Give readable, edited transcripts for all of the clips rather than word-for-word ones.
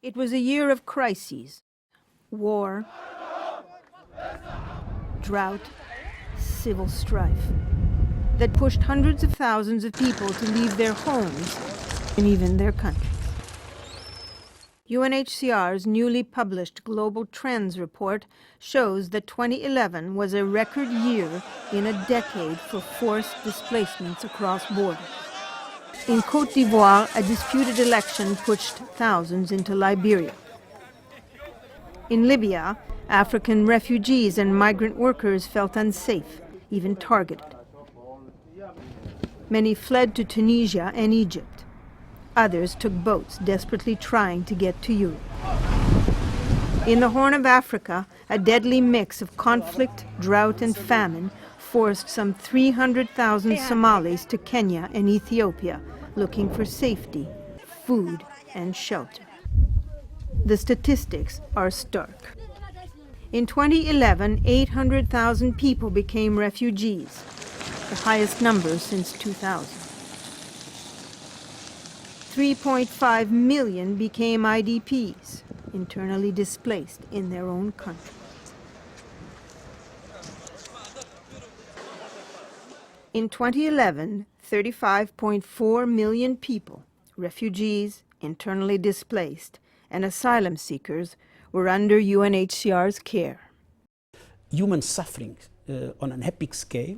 It was a year of crises: war, drought, civil strife, that pushed hundreds of thousands of people to leave their homes and even their countries. UNHCR's newly published Global Trends report shows that 2011 was a record year in a decade for forced displacements across borders. In Côte d'Ivoire, a disputed election pushed thousands into Liberia. In Libya, African refugees and migrant workers felt unsafe, even targeted. Many fled to Tunisia and Egypt. Others took boats, desperately trying to get to Europe. In the Horn of Africa, a deadly mix of conflict, drought, and famine forced some 300,000 Somalis to Kenya and Ethiopia, looking for safety, food, and shelter. The statistics are stark. In 2011, 800,000 people became refugees, the highest number since 2000. 3.5 million became IDPs, internally displaced in their own country. In 2011, 35.4 million people, refugees, internally displaced, and asylum seekers were under UNHCR's care. Human suffering on an epic scale,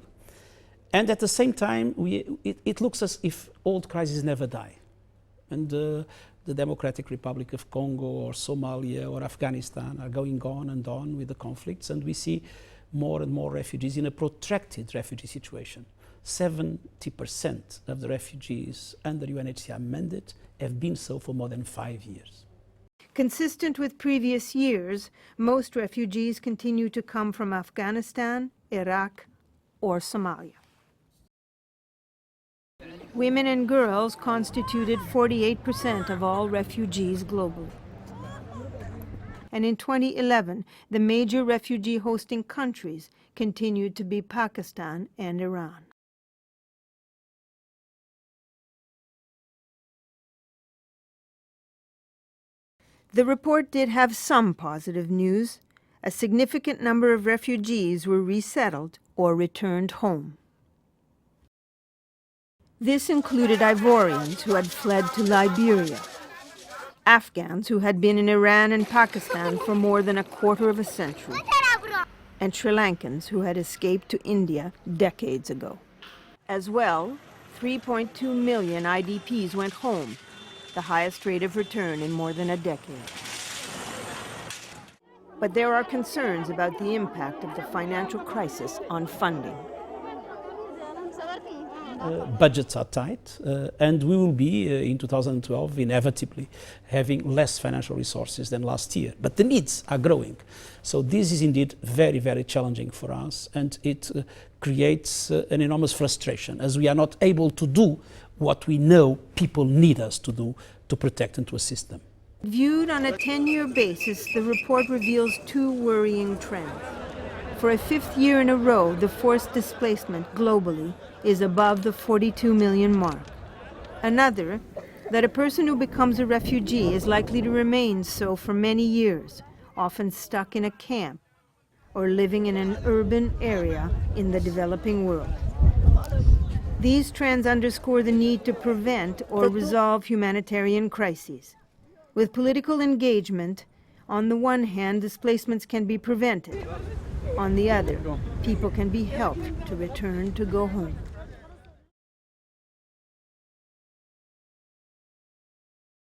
and at the same time, it looks as if old crises never die. And the Democratic Republic of Congo or Somalia or Afghanistan are going on and on with the conflicts, and we see more and more refugees in a protracted refugee situation. 70% of the refugees under UNHCR mandate have been so for more than 5 years. Consistent with previous years, most refugees continue to come from Afghanistan, Iraq, or Somalia. Women and girls constituted 48% of all refugees globally. And in 2011, the major refugee hosting countries continued to be Pakistan and Iran. The report did have some positive news. A significant number of refugees were resettled or returned home. This included Ivorians who had fled to Liberia, Afghans who had been in Iran and Pakistan for more than a quarter of a century, and Sri Lankans who had escaped to India decades ago. As well, 3.2 million IDPs went home, the highest rate of return in more than a decade. But there are concerns about the impact of the financial crisis on funding. Budgets are tight, and we will be, in 2012, inevitably having less financial resources than last year. But the needs are growing. So this is indeed very, very challenging for us, and it creates an enormous frustration as we are not able to do what we know people need us to do to protect and to assist them. Viewed on a 10-year basis, the report reveals two worrying trends. For a fifth year in a row, the forced displacement globally is above the 42 million mark. Another, that a person who becomes a refugee is likely to remain so for many years, often stuck in a camp or living in an urban area in the developing world. These trends underscore the need to prevent or resolve humanitarian crises. With political engagement, on the one hand, displacements can be prevented. On the other, people can be helped to return to go home.